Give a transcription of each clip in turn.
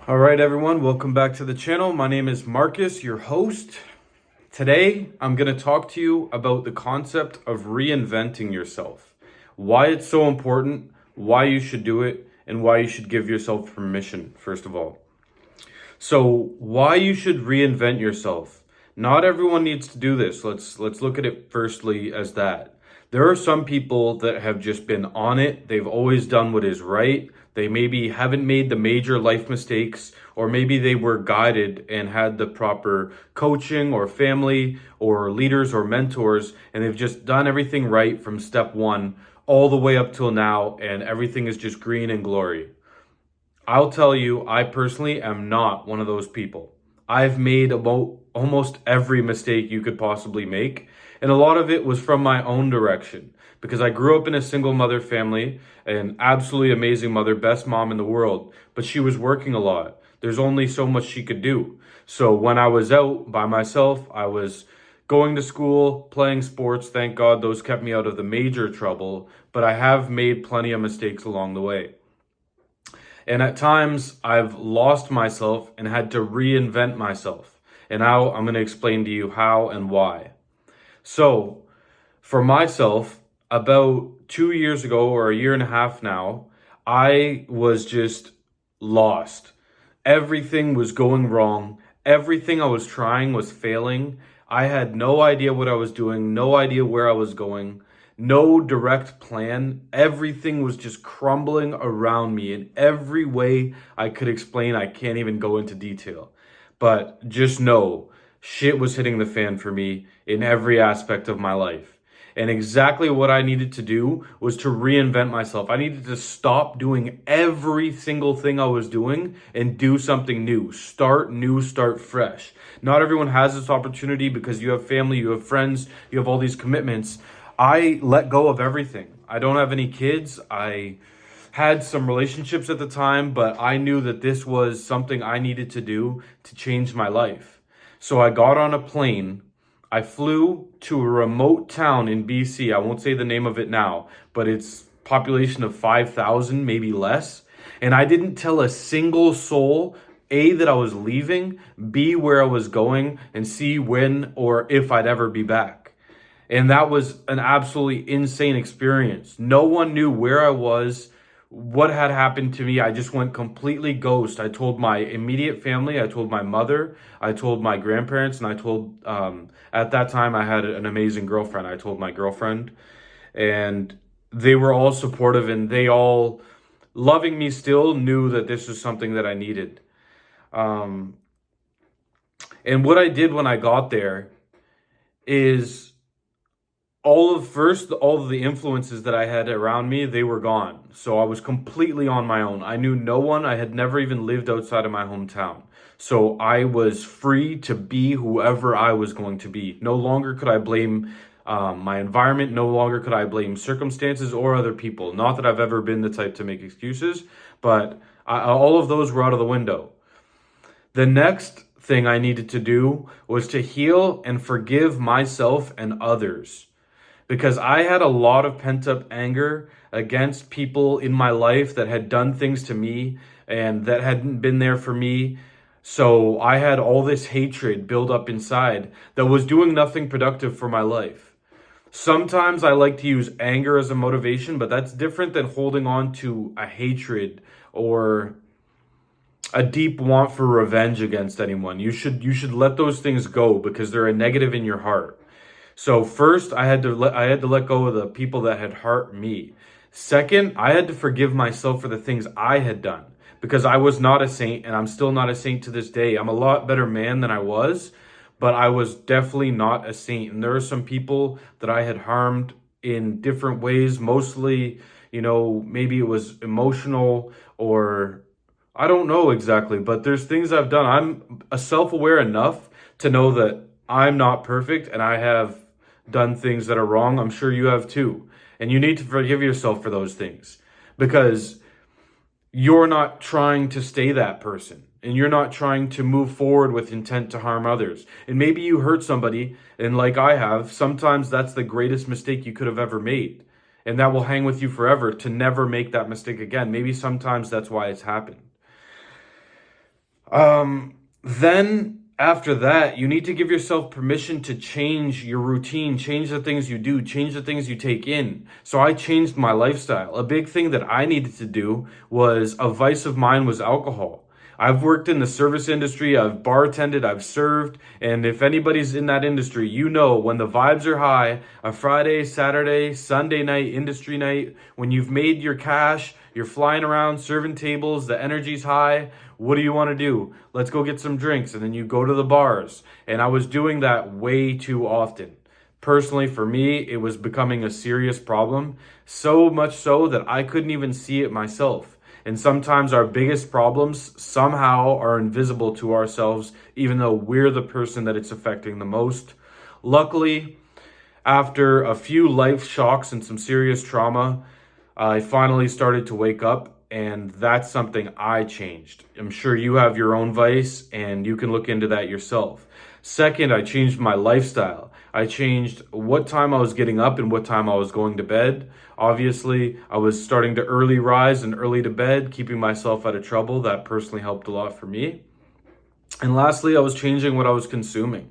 All right, everyone, welcome back to the channel. My name is Marcus, your host. Today, I'm going to talk to you about the concept of reinventing yourself, why it's so important, why you should do it, and why you should give yourself permission, first of all. So, why you should reinvent yourself. Not everyone needs to do this. Let's look at it firstly as that. There are some people that have just been on it. They've always done what is right. They maybe haven't made the major life mistakes, or maybe they were guided and had the proper coaching or family or leaders or mentors, and they've just done everything right from step one all the way up till now, and everything is just green and glory. I'll tell you, I personally am not one of those people. I've made about almost every mistake you could possibly make, and a lot of it was from my own direction because I grew up in a single mother family, an absolutely amazing mother, best mom in the world, but she was working a lot. There's only so much she could do. So when I was out by myself, I was going to school, playing sports. Thank God those kept me out of the major trouble, but I have made plenty of mistakes along the way. And at times, I've lost myself and had to reinvent myself. And now I'm going to explain to you how and why. So, for myself, about 2 years ago or a year and a half now, I was just lost. Everything was going wrong. Everything I was trying was failing. I had no idea what I was doing, no idea where I was going, no direct plan. Everything was just crumbling around me in every way I could explain. I can't even go into detail. But just know, shit was hitting the fan for me in every aspect of my life. And exactly what I needed to do was to reinvent myself. I needed to stop doing every single thing I was doing and do something new. Start new, start fresh. Not everyone has this opportunity because you have family, you have friends, you have all these commitments. I let go of everything. I don't have any kids. I had some relationships at the time, but I knew that this was something I needed to do to change my life. So I got on a plane. I flew to a remote town in BC. I won't say the name of it now, but it's population of 5,000, maybe less. And I didn't tell a single soul, A, that I was leaving, B, where I was going, and C, when or if I'd ever be back. And that was an absolutely insane experience. No one knew where I was, what had happened to me. I just went completely ghost. I told my immediate family, I told my mother, I told my grandparents, and I told, at that time I had an amazing girlfriend. I told my girlfriend, and they were all supportive, and they all, loving me still, knew that this was something that I needed. Um, and what I did when I got there is all of the influences that I had around me, they were gone. So I was completely on my own. I knew no one. I had never even lived outside of my hometown. So I was free to be whoever I was going to be. No longer could I blame my environment. No longer could I blame circumstances or other people. Not that I've ever been the type to make excuses, but all of those were out of the window. The next thing I needed to do was to heal and forgive myself and others, because I had a lot of pent up anger against people in my life that had done things to me and that hadn't been there for me. So I had all this hatred build up inside that was doing nothing productive for my life. Sometimes I like to use anger as a motivation, but that's different than holding on to a hatred or a deep want for revenge against anyone. You should let those things go because they're a negative in your heart. So first, I had to let go of the people that had hurt me. Second, I had to forgive myself for the things I had done because I was not a saint, and I'm still not a saint to this day. I'm a lot better man than I was, but I was definitely not a saint. And there are some people that I had harmed in different ways, mostly, maybe it was emotional or I don't know exactly, but there's things I've done. I'm self-aware enough to know that I'm not perfect and I have done things that are wrong. I'm sure you have too. And you need to forgive yourself for those things because you're not trying to stay that person and you're not trying to move forward with intent to harm others. And maybe you hurt somebody, and like I have, sometimes that's the greatest mistake you could have ever made. And that will hang with you forever to never make that mistake again. Maybe sometimes that's why it's happened. Then after that, you need to give yourself permission to change your routine, change the things you do, change the things you take in. So I changed my lifestyle. A big thing that I needed to do was a vice of mine was alcohol. I've worked in the service industry, I've bartended, I've served, and if anybody's in that industry, you know when the vibes are high, a Friday, Saturday, Sunday night, industry night, when you've made your cash, you're flying around serving tables, the energy's high, what do you want to do? Let's go get some drinks, and then you go to the bars. And I was doing that way too often. Personally, for me, it was becoming a serious problem, so much so that I couldn't even see it myself. And sometimes our biggest problems somehow are invisible to ourselves, even though we're the person that it's affecting the most. Luckily, after a few life shocks and some serious trauma, I finally started to wake up, and that's something I changed. I'm sure you have your own vice, and you can look into that yourself. Second, I changed my lifestyle. I changed what time I was getting up and what time I was going to bed. Obviously, I was starting to early rise and early to bed, keeping myself out of trouble. That personally helped a lot for me. And lastly, I was changing what I was consuming.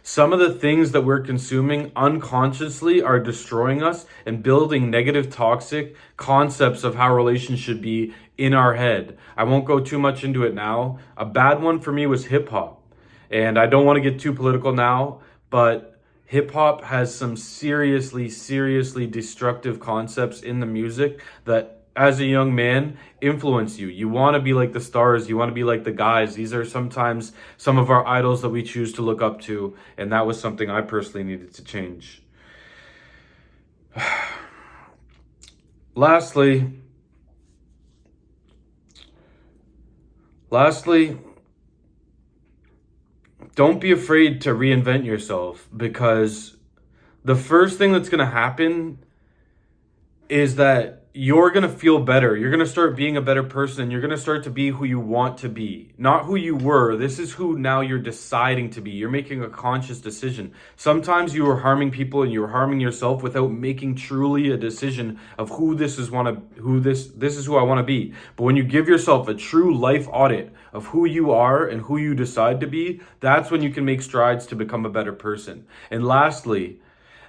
Some of the things that we're consuming unconsciously are destroying us and building negative, toxic concepts of how relations should be in our head. I won't go too much into it now. A bad one for me was hip hop. And I don't want to get too political now, but hip hop has some seriously, seriously destructive concepts in the music that as a young man influence you. You want to be like the stars, you want to be like the guys. These are sometimes some of our idols that we choose to look up to, and that was something I personally needed to change. Lastly, don't be afraid to reinvent yourself, because the first thing that's going to happen is that you're going to feel better. You're going to start being a better person. You're going to start to be who you want to be, not who you were. This is who now you're deciding to be. You're making a conscious decision. Sometimes you were harming people and you were harming yourself without making truly a decision of this is who I want to be. But when you give yourself a true life audit of who you are and who you decide to be, that's when you can make strides to become a better person. And lastly,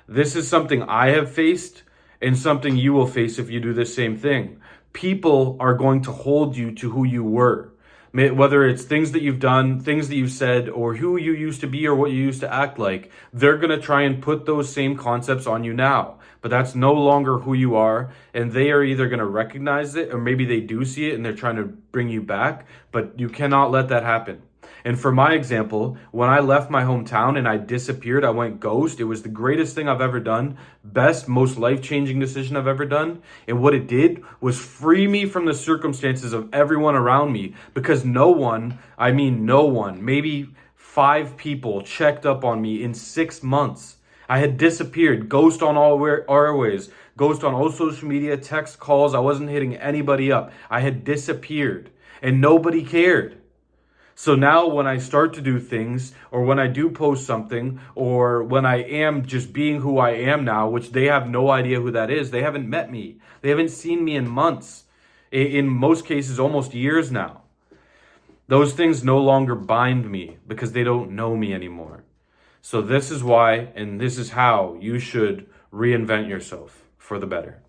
this is something I have faced and something you will face if you do the same thing. People are going to hold you to who you were. Whether it's things that you've done, things that you've said, or who you used to be or what you used to act like, they're going to try and put those same concepts on you now. But that's no longer who you are, and they are either going to recognize it, or maybe they do see it and they're trying to bring you back, but you cannot let that happen. And for my example, when I left my hometown and I disappeared, I went ghost. It was the greatest thing I've ever done. Best, most life-changing decision I've ever done. And what it did was free me from the circumstances of everyone around me, because no one, maybe 5 people checked up on me in 6 months. I had disappeared, ghost on all airways, ghost on all social media, text calls. I wasn't hitting anybody up. I had disappeared and nobody cared. So now when I start to do things, or when I do post something, or when I am just being who I am now, which they have no idea who that is, they haven't met me, they haven't seen me in months, in most cases almost years now. Those things no longer bind me because they don't know me anymore. So this is why, and this is how you should reinvent yourself for the better.